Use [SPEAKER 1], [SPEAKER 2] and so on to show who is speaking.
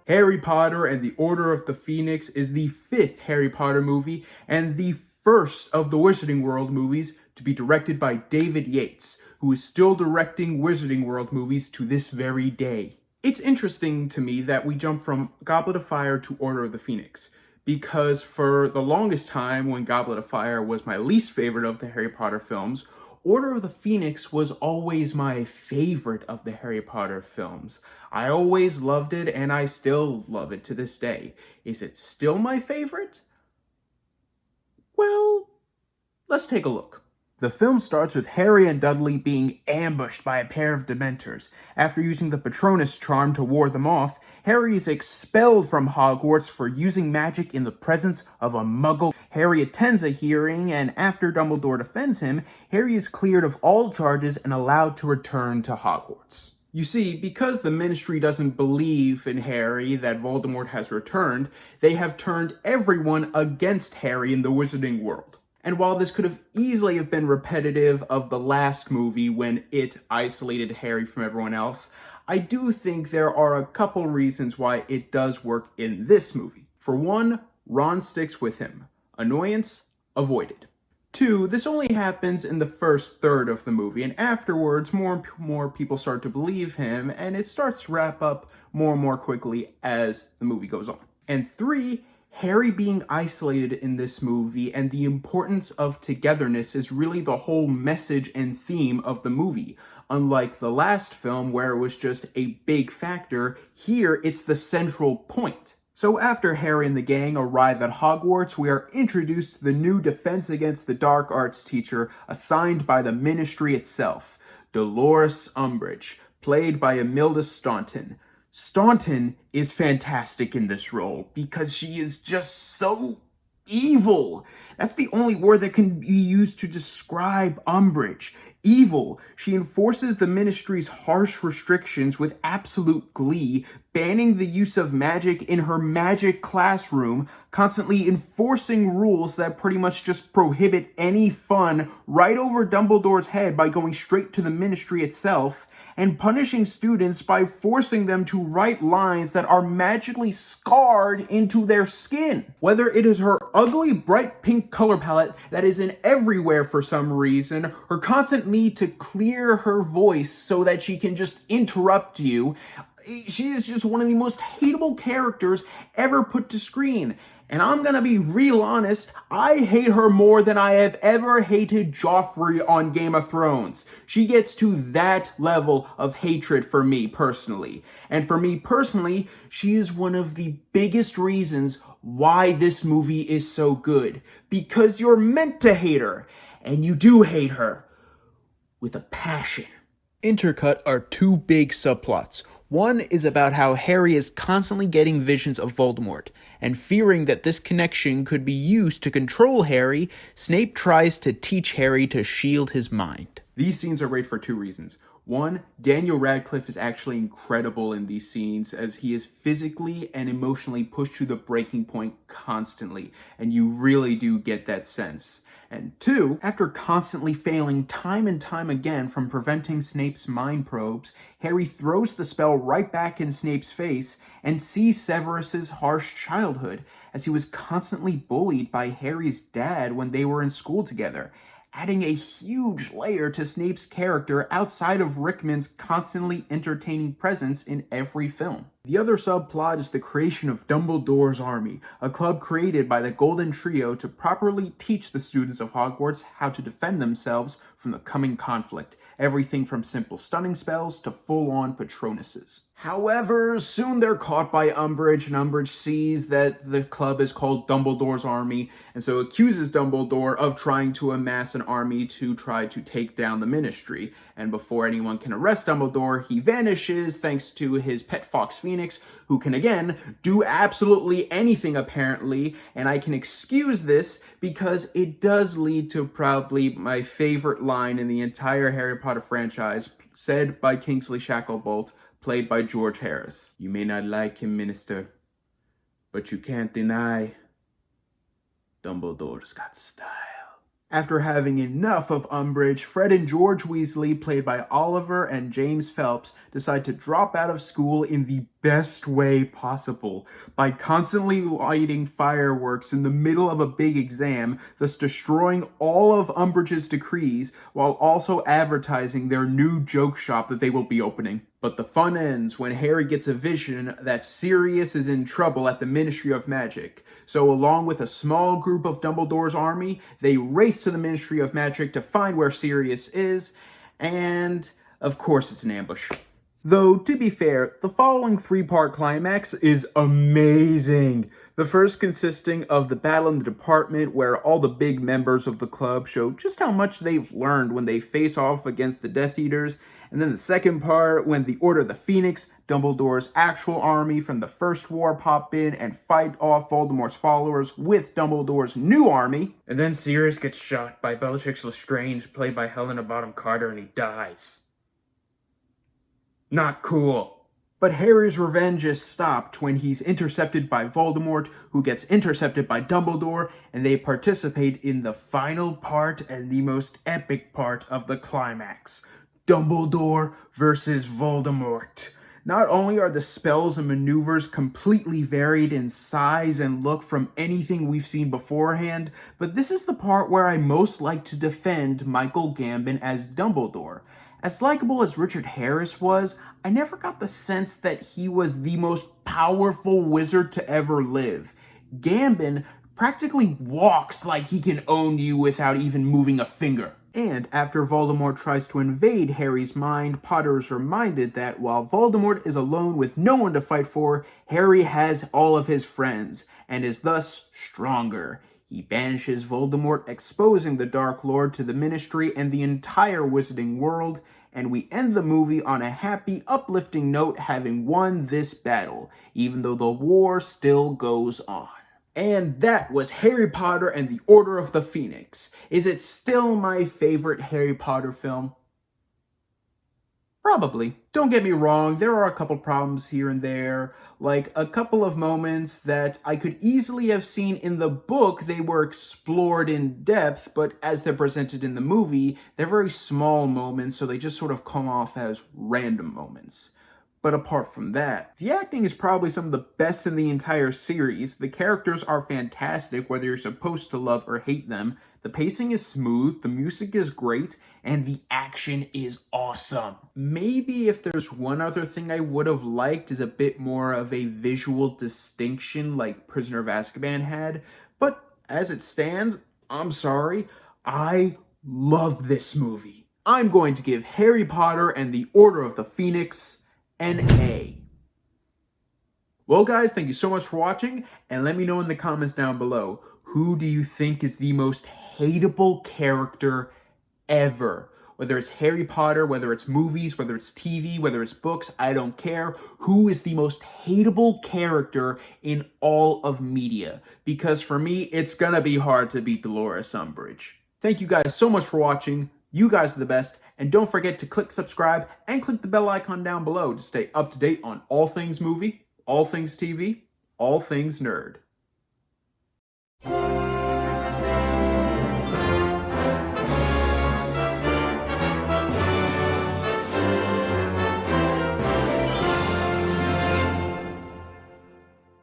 [SPEAKER 1] Harry Potter and the Order of the Phoenix is the 5th Harry Potter movie and the first of the Wizarding World movies to be directed by David Yates, who is still directing Wizarding World movies to this very day. It's interesting to me that we jump from Goblet of Fire to Order of the Phoenix, because for the longest time, when Goblet of Fire was my least favorite of the Harry Potter films, Order of the Phoenix was always my favorite of the Harry Potter films. I always loved it, and I still love it to this day. Is it still my favorite? Well, let's take a look. The film starts with Harry and Dudley being ambushed by a pair of Dementors. After using the Patronus charm to ward them off, Harry is expelled from Hogwarts for using magic in the presence of a Muggle. Harry attends a hearing, and after Dumbledore defends him, Harry is cleared of all charges and allowed to return to Hogwarts. You see, because the Ministry doesn't believe in Harry that Voldemort has returned, they have turned everyone against Harry in the Wizarding World. And while this could have easily have been repetitive of the last movie when it isolated Harry from everyone else, I do think there are a couple reasons why it does work in this movie. For one, Ron sticks with him. Annoyance avoided. 2, this only happens in the first third of the movie, and afterwards more people start to believe him, and it starts to wrap up more and more quickly as the movie goes on. And 3, Harry being isolated in this movie and the importance of togetherness is really the whole message and theme of the movie. Unlike the last film where it was just a big factor, here it's the central point. So after Harry and the gang arrive at Hogwarts, we are introduced to the new Defense Against the Dark Arts teacher assigned by the Ministry itself, Dolores Umbridge, played by Imelda Staunton. Staunton is fantastic in this role because she is just so evil. That's the only word that can be used to describe Umbridge. Evil. She enforces the Ministry's harsh restrictions with absolute glee, banning the use of magic in her magic classroom, constantly enforcing rules that pretty much just prohibit any fun right over Dumbledore's head by going straight to the Ministry itself, and punishing students by forcing them to write lines that are magically scarred into their skin. Whether it is her ugly bright pink color palette that is in everywhere for some reason, her constant need to clear her voice so that she can just interrupt you, she is just one of the most hateable characters ever put to screen. And I'm gonna be real honest, I hate her more than I have ever hated Joffrey on Game of Thrones. She gets to that level of hatred for me personally. And for me personally, she is one of the biggest reasons why this movie is so good. Because you're meant to hate her, and you do hate her with a passion. Intercut are 2 big subplots. One is about how Harry is constantly getting visions of Voldemort, and fearing that this connection could be used to control Harry, Snape tries to teach Harry to shield his mind. These scenes are great for 2 reasons. One, Daniel Radcliffe is actually incredible in these scenes as he is physically and emotionally pushed to the breaking point constantly, and you really do get that sense. And 2, after constantly failing time and time again from preventing Snape's mind probes, Harry throws the spell right back in Snape's face and sees Severus's harsh childhood as he was constantly bullied by Harry's dad when they were in school together, adding a huge layer to Snape's character outside of Rickman's constantly entertaining presence in every film. The other subplot is the creation of Dumbledore's Army, a club created by the Golden Trio to properly teach the students of Hogwarts how to defend themselves from the coming conflict, everything from simple stunning spells to full-on Patronuses. However, soon they're caught by Umbridge, and Umbridge sees that the club is called Dumbledore's Army, and so accuses Dumbledore of trying to amass an army to try to take down the Ministry. And before anyone can arrest Dumbledore, he vanishes thanks to his pet fox Phoenix, who can again do absolutely anything apparently, and I can excuse this because it does lead to probably my favorite line in the entire Harry Potter franchise, said by Kingsley Shacklebolt, played by George Harris. "You may not like him, Minister, but you can't deny Dumbledore's got style." After having enough of Umbridge, Fred and George Weasley, played by Oliver and James Phelps, decide to drop out of school in the best way possible by constantly lighting fireworks in the middle of a big exam, thus destroying all of Umbridge's decrees while also advertising their new joke shop that they will be opening. But the fun ends when Harry gets a vision that Sirius is in trouble at the Ministry of Magic. So along with a small group of Dumbledore's army, they race to the Ministry of Magic to find where Sirius is, and of course it's an ambush. Though, to be fair, the following three-part climax is amazing. The first consisting of the battle in the department where all the big members of the club show just how much they've learned when they face off against the Death Eaters. And then the second part when the Order of the Phoenix, Dumbledore's actual army from the First War, pop in and fight off Voldemort's followers with Dumbledore's new army. And then Sirius gets shot by Bellatrix Lestrange, played by Helena Bonham Carter, and he dies. Not cool. But Harry's revenge is stopped when he's intercepted by Voldemort, who gets intercepted by Dumbledore, and they participate in the final part and the most epic part of the climax. Dumbledore versus Voldemort. Not only are the spells and maneuvers completely varied in size and look from anything we've seen beforehand, but this is the part where I most like to defend Michael Gambon as Dumbledore. As likable as Richard Harris was, I never got the sense that he was the most powerful wizard to ever live. Gambon practically walks like he can own you without even moving a finger. And after Voldemort tries to invade Harry's mind, Potter is reminded that while Voldemort is alone with no one to fight for, Harry has all of his friends, and is thus stronger. He banishes Voldemort, exposing the Dark Lord to the Ministry and the entire wizarding world, and we end the movie on a happy, uplifting note, having won this battle, even though the war still goes on. And that was Harry Potter and the Order of the Phoenix. Is it still my favorite Harry Potter film? Probably. Don't get me wrong, there are a couple problems here and there, like a couple of moments that I could easily have seen in the book. They were explored in depth, but as they're presented in the movie, they're very small moments, so they just sort of come off as random moments. But apart from that, the acting is probably some of the best in the entire series. The characters are fantastic, whether you're supposed to love or hate them. The pacing is smooth, the music is great, and the action is awesome. Maybe if there's one other thing I would have liked is a bit more of a visual distinction like Prisoner of Azkaban had, but as it stands, I'm sorry, I love this movie. I'm going to give Harry Potter and the Order of the Phoenix an A. Well guys, thank you so much for watching, and let me know in the comments down below, who do you think is the most hateable character ever? Whether it's Harry Potter, whether it's movies, whether it's TV, whether it's books, I don't care. Who is the most hateable character in all of media? Because for me, it's gonna be hard to beat Dolores Umbridge. Thank you guys so much for watching. You guys are the best, and don't forget to click subscribe and click the bell icon down below to stay up to date on all things movie, all things TV, all things nerd.